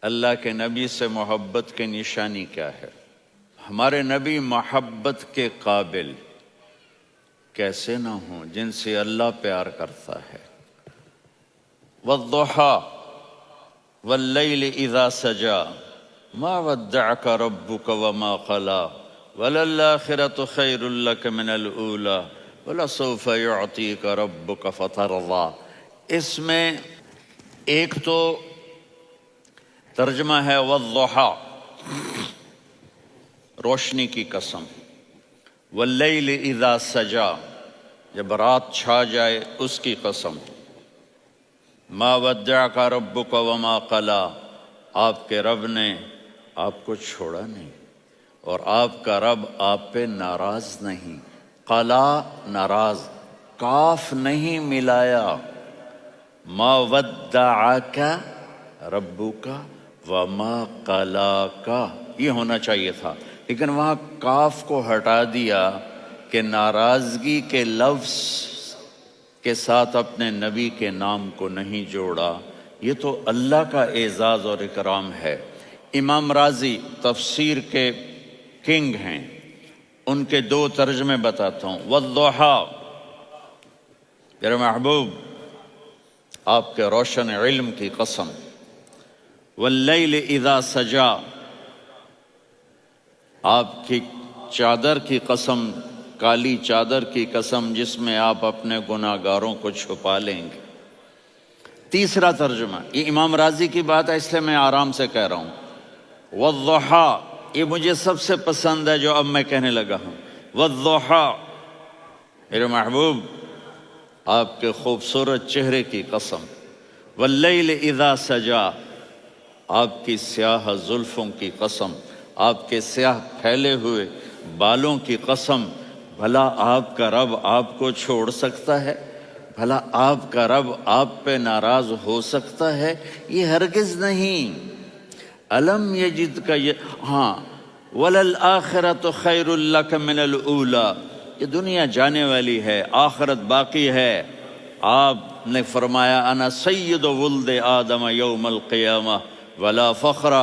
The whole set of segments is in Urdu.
اللہ کے نبی سے محبت کی نشانی کیا ہے؟ ہمارے نبی محبت کے قابل کیسے نہ ہوں جن سے اللہ پیار کرتا ہے۔ والضحیٰ واللیل اذا سجا ما ودعک ربک وما قلی وللآخرۃ خیر لک من الاولی ولسوف یعطیک ربک فترضی۔ اس میں ایک تو ترجمہ ہے والضحیٰ، روشنی کی قسم، واللیل اذا سجا، جب رات چھا جائے اس کی قسم، ما ودعک ربک وما قلی، آپ کے رب نے آپ کو چھوڑا نہیں اور آپ کا رب آپ پہ ناراض نہیں۔ قلا ناراض، کاف نہیں ملایا، ما ودعک ربک وما قلاک یہ ہونا چاہیے تھا، لیکن وہاں کاف کو ہٹا دیا کہ ناراضگی کے لفظ کے ساتھ اپنے نبی کے نام کو نہیں جوڑا۔ یہ تو اللہ کا اعزاز اور اکرام ہے۔ امام راضی تفسیر کے کنگ ہیں، ان کے دو ترجمے بتاتا ہوں۔ والضحیٰ، میرے محبوب آپ کے روشن علم کی قسم، واللیل اذا سجا، آپ کی چادر کی قسم، کالی چادر کی قسم جس میں آپ اپنے گناہ گاروں کو چھپا لیں گے۔ تیسرا ترجمہ، یہ امام راضی کی بات ہے اس لیے میں آرام سے کہہ رہا ہوں۔ والضحیٰ، یہ مجھے سب سے پسند ہے جو اب میں کہنے لگا ہوں۔ والضحیٰ، میرے محبوب آپ کے خوبصورت چہرے کی قسم، واللیل اذا سجا، آپ کی سیاہ زلفوں کی قسم، آپ کے سیاہ پھیلے ہوئے بالوں کی قسم، بھلا آپ کا رب آپ کو چھوڑ سکتا ہے؟ بھلا آپ کا رب آپ پہ ناراض ہو سکتا ہے؟ یہ ہرگز نہیں۔ الم یجد کا ہاں، وللآخرۃ خیر لک من الاولی، یہ دنیا جانے والی ہے، آخرت باقی ہے۔ آپ نے فرمایا انا سید ولد آدم یوم القیامہ ولا فخر،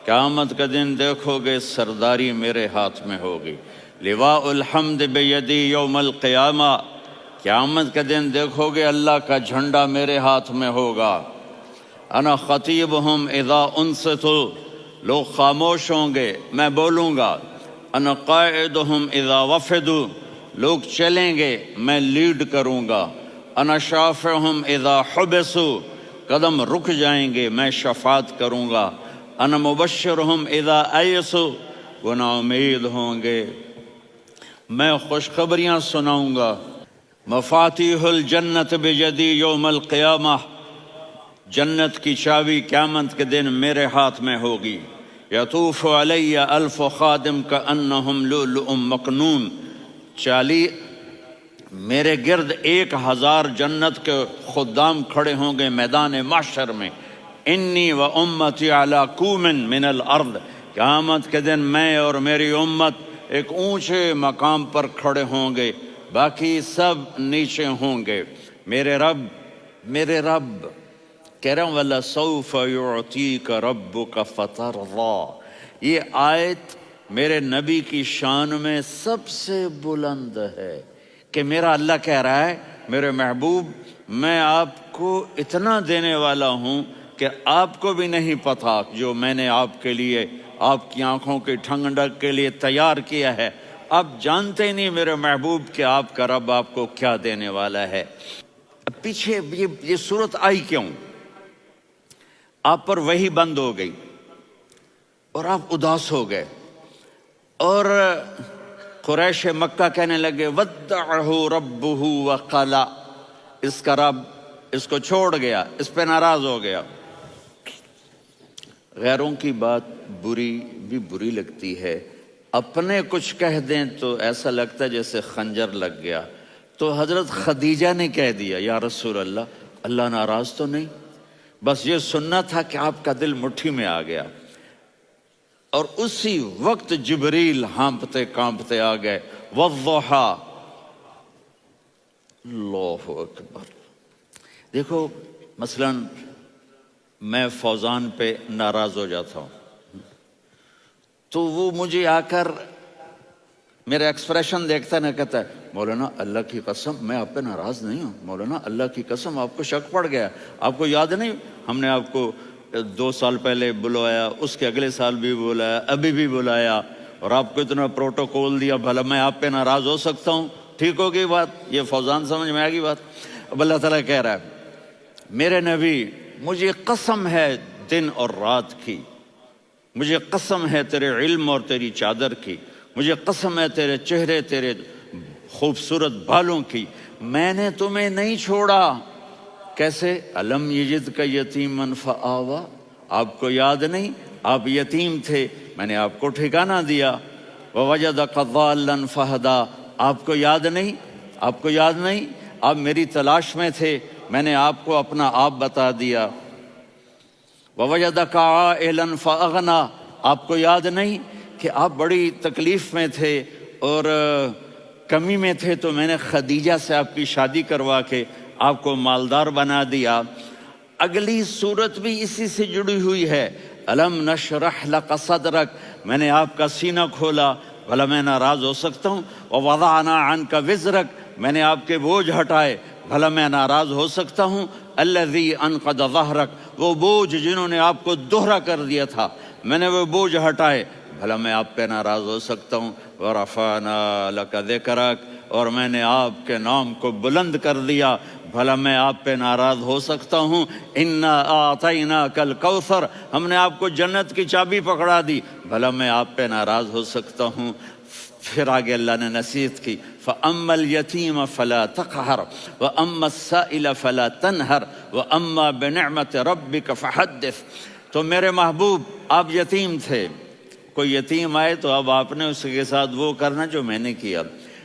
قیامت کا دن دیکھو گے سرداری میرے ہاتھ میں ہوگی۔ لواء الحمد بیدی یوم القیامہ، قیامت کا دن دیکھو گے اللہ کا جھنڈا میرے ہاتھ میں ہوگا۔ انا خطیبہم اذا انصتوا، لوگ خاموش ہوں گے میں بولوں گا۔ انا قائدہم اذا وفدوا، لوگ چلیں گے میں لیڈ کروں گا۔ انا شافعہم اذا حبسوا، قدم رک جائیں گے میں شفاعت کروں گا۔ انا مبشرہم اذا ایسوا، وہ نا امید ہوں گے میں خوشخبریاں سناؤں گا۔ مفاتیح الجنت بیدی یوم القیامہ، جنت کی چابی قیامت کے دن میرے ہاتھ میں ہوگی۔ یطوف علی الف خادم کانہم لؤلؤ مکنون، میرے گرد 1000 جنت کے خدام کھڑے ہوں گے میدان محشر میں۔ انی و امتی علی کوم من الارض، قیامت کے دن میں اور میری امت ایک اونچے مقام پر کھڑے ہوں گے، باقی سب نیچے ہوں گے۔ میرے رب کہہ رہا ہوں وَلَسَوْفَ يُعْطِيكَ رَبُّكَ فَتَرْضَىٰ، یہ آیت میرے نبی کی شان میں سب سے بلند ہے کہ میرا اللہ کہہ رہا ہے میرے محبوب میں آپ کو اتنا دینے والا ہوں کہ آپ کو بھی نہیں پتا جو میں نے آپ کے لیے، آپ کی آنکھوں کی ٹھنڈک کے لیے تیار کیا ہے۔ آپ جانتے ہی نہیں میرے محبوب کہ آپ کا رب آپ کو کیا دینے والا ہے۔ پیچھے یہ صورت آئی کیوں؟ آپ پر وحی بند ہو گئی اور آپ اداس ہو گئے، اور قریش مکہ کہنے لگے ودعہ ربہ وقلا، اس کا رب اس کو چھوڑ گیا، اس پہ ناراض ہو گیا۔ غیروں کی بات بری لگتی ہے، اپنے کچھ کہہ دیں تو ایسا لگتا ہے جیسے خنجر لگ گیا۔ تو حضرت خدیجہ نے کہہ دیا یا رسول اللہ، اللہ ناراض تو نہیں؟ بس یہ سننا تھا کہ آپ کا دل مٹھی میں آ گیا۔ اور اسی وقت جبریل ہانپتے کانپتے آ گئے۔ والضحیٰ، اللہ اکبر۔ دیکھو مثلاً میں فوزان پہ ناراض ہو جاتا ہوں تو وہ مجھے آ کر میرا ایکسپریشن دیکھتا ہے نا، کہتا ہے مولانا اللہ کی قسم میں آپ پہ ناراض نہیں ہوں، مولانا اللہ کی قسم آپ کو شک پڑ گیا، آپ کو یاد نہیں ہم نے آپ کو 2 سال پہلے بلایا، اس کے اگلے سال بھی بلایا، ابھی بھی بلایا، اور آپ کو اتنا پروٹوکول دیا، بھلا میں آپ پہ ناراض ہو سکتا ہوں؟ ٹھیک ہوگی بات، یہ فوزان سمجھ میں آ گئی بات۔ اب اللہ تعالیٰ کہہ رہا ہے میرے نبی مجھے قسم ہے دن اور رات کی، مجھے قسم ہے تیرے علم اور تیری چادر کی، مجھے قسم ہے تیرے چہرے، تیرے خوبصورت بالوں کی، میں نے تمہیں نہیں چھوڑا۔ کیسے؟ الم یجد کا یتیمن فآوا، آپ کو یاد نہیں آپ یتیم تھے، میں نے آپ کو ٹھکانہ دیا۔ ووجدک ضالا فہدا، آپ کو یاد نہیں، آپ کو یاد نہیں آپ میری تلاش میں تھے، میں نے آپ کو اپنا آپ بتا دیا۔ ووجدک عائلا فاغنا، آپ کو یاد نہیں کہ آپ بڑی تکلیف میں تھے اور کمی میں تھے، تو میں نے خدیجہ سے آپ کی شادی کروا کے آپ کو مالدار بنا دیا۔ اگلی صورت بھی اسی سے جڑی ہوئی ہے، الم نشرح لک صدرک، میں نے آپ کا سینہ کھولا، بھلا میں ناراض ہو سکتا ہوں؟ ووضعنا عنک وزرک، میں نے آپ کے بوجھ ہٹائے، بھلا میں ناراض ہو سکتا ہوں؟ الذی انقض ظہرک، وہ بوجھ جنہوں نے آپ کو دوہرا کر دیا تھا، میں نے وہ بوجھ ہٹائے، بھلا میں آپ پہ ناراض ہو سکتا ہوں؟ ورفعنا لک ذکرک، اور میں نے آپ کے نام کو بلند کر دیا، بھلا میں آپ پہ ناراض ہو سکتا ہوں؟ انا اعطیناک الکوثر، ہم نے آپ کو جنت کی چابی پکڑا دی، بھلا میں آپ پہ ناراض ہو سکتا ہوں؟ پھر آگے اللہ نے نصیحت کی، فَأَمَّا الْيَتِيمَ فَلَا تَقْهَرْ وَأَمَّا السَّائِلَ فَلَا تَنْهَرْ وَأَمَّا بِنِعْمَةِ رَبِّكَ فَحَدِّثْ۔ تو میرے محبوب آپ یتیم تھے، کوئی یتیم آئے تو اب آپ نے اس کے ساتھ وہ کرنا جو میں نے کیا۔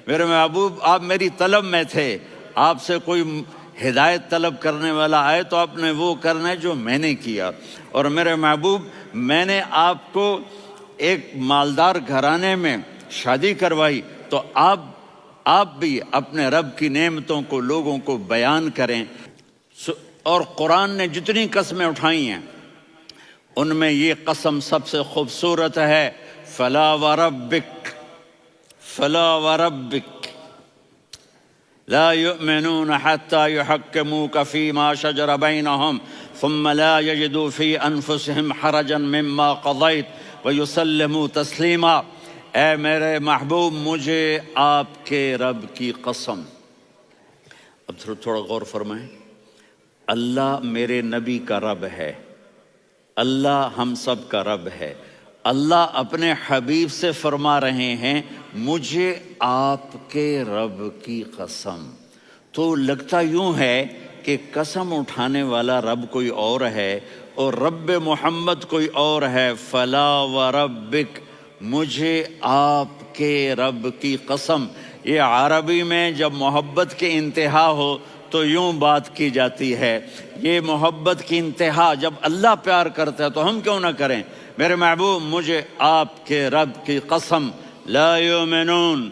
میرے محبوب آپ میری طلب میں تھے، آپ سے کوئی ہدایت طلب کرنے والا آئے تو آپ نے وہ کرنا ہے جو میں نے کیا۔ اور میرے محبوب میں نے آپ کو ایک مالدار گھرانے میں شادی کروائی، تو آپ بھی اپنے رب کی نعمتوں کو لوگوں کو بیان کریں۔ اور قرآن نے جتنی قسمیں اٹھائی ہیں ان میں یہ قسم سب سے خوبصورت ہے، فلا وربک، فلا وربک لا يؤمنون حتى يحكموك فيما شجر بينهم ثم لا يجدوا في انفسهم حرجا مما قضيت ويسلموا تسلیما۔ اے میرے محبوب مجھے آپ کے رب کی قسم، اب تھوڑا غور فرمائیں، اللہ میرے نبی کا رب ہے، اللہ ہم سب کا رب ہے، اللہ اپنے حبیب سے فرما رہے ہیں مجھے آپ کے رب کی قسم۔ تو لگتا یوں ہے کہ قسم اٹھانے والا رب کوئی اور ہے اور رب محمد کوئی اور ہے۔ فلا وربک، مجھے آپ کے رب کی قسم۔ یہ عربی میں جب محبت کی انتہا ہو تو یوں بات کی جاتی ہے، یہ محبت کی انتہا جب اللہ پیار کرتا ہے تو ہم کیوں نہ کریں؟ میرے محبوب مجھے آپ کے رب کی قسم، لا یؤمنون،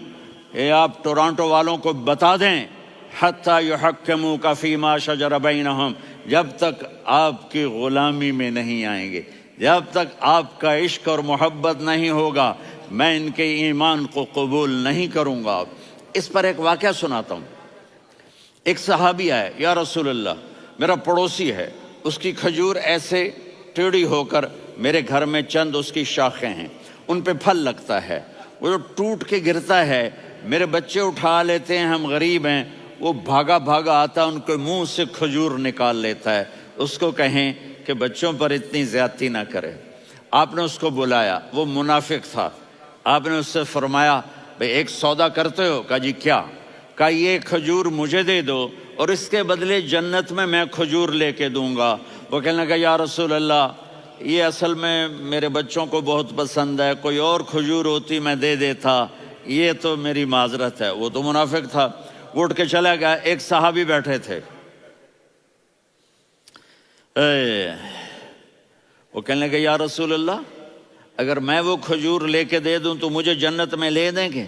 یہ آپ ٹورانٹو والوں کو بتا دیں، حتی یحکموک فیما شجر بینہم، جب تک آپ کی غلامی میں نہیں آئیں گے، جب تک آپ کا عشق اور محبت نہیں ہوگا، میں ان کے ایمان کو قبول نہیں کروں گا۔ اس پر ایک واقعہ سناتا ہوں۔ ایک صحابی آئے، یا رسول اللہ میرا پڑوسی ہے، اس کی کھجور ایسے ٹیڑھی ہو کر میرے گھر میں چند اس کی شاخیں ہیں، ان پہ پھل لگتا ہے، وہ جو ٹوٹ کے گرتا ہے میرے بچے اٹھا لیتے ہیں، ہم غریب ہیں، وہ بھاگا بھاگا آتا ان کے منہ سے کھجور نکال لیتا ہے۔ اس کو کہیں کہ بچوں پر اتنی زیادتی نہ کرے۔ آپ نے اس کو بلایا، وہ منافق تھا، آپ نے اس سے فرمایا بھئی ایک سودا کرتے ہو؟ کہا جی کیا؟ کہا یہ کھجور مجھے دے دو اور اس کے بدلے جنت میں کھجور لے کے دوں گا۔ وہ کہنے لگا یا رسول اللہ یہ اصل میں میرے بچوں کو بہت پسند ہے، کوئی اور کھجور ہوتی میں دے دیتا، یہ تو میری معذرت ہے۔ وہ تو منافق تھا، وہ اٹھ کے چلا گیا۔ ایک صحابی بیٹھے تھے، وہ کہنے لگے یا رسول اللہ اگر میں وہ کھجور لے کے دے دوں تو مجھے جنت میں لے دیں گے؟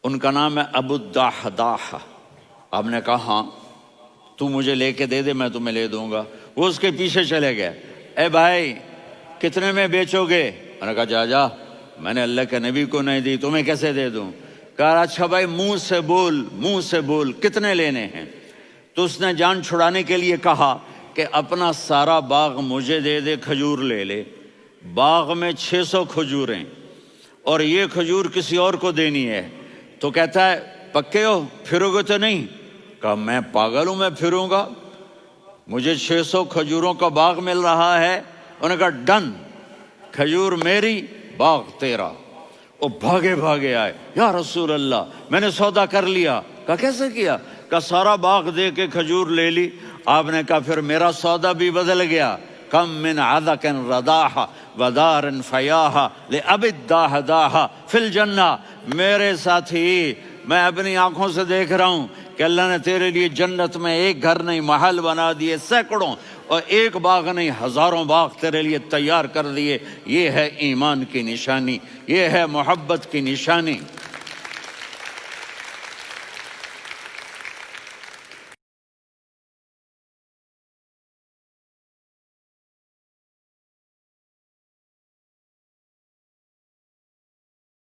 ان کا نام ہے ابو الدحداح۔ آپ نے کہا ہاں۔ تو مجھے لے کے دے دے، میں تمہیں لے دوں گا۔ وہ اس کے پیچھے چلے گئے، اے بھائی کتنے میں بیچو گے؟ میں نے کہا جا جا، میں نے اللہ کے نبی کو نہیں دی، تمہیں کیسے دے دوں؟ کہا اچھا بھائی منہ سے بول کتنے لینے ہیں؟ تو اس نے جان چھڑانے کے لیے کہا کہ اپنا سارا باغ مجھے دے دے، کھجور لے لے۔ باغ میں 600 کھجوریں اور یہ کھجور کسی اور کو دینی ہے۔ تو کہتا ہے پکے ہو، پھرو گے تو نہیں؟ کہا میں پاگل ہوں، میں پھروں گا؟ مجھے 600 کھجوروں کا باغ مل رہا ہے۔ انہوں نے کہا ڈن، کھجور میری، باغ تیرا۔ وہ بھاگے آئے، یا رسول اللہ میں نے سودا کر لیا۔ کہا کیسے کیا؟ کہا سارا باغ دے کے کھجور لے لی۔ آپ نے کہا پھر میرا سودا بھی بدل گیا۔ کم من عذق رداح ودار فیاح لأب الداح داح فی الجنہ۔ میرے ساتھی، میں اپنی آنکھوں سے دیکھ رہا ہوں کہ اللہ نے تیرے لیے جنت میں ایک گھر نہیں محل بنا دیے سینکڑوں، اور ایک باغ نہیں ہزاروں باغ تیرے لیے تیار کر دیے۔ یہ ہے ایمان کی نشانی، یہ ہے محبت کی نشانی۔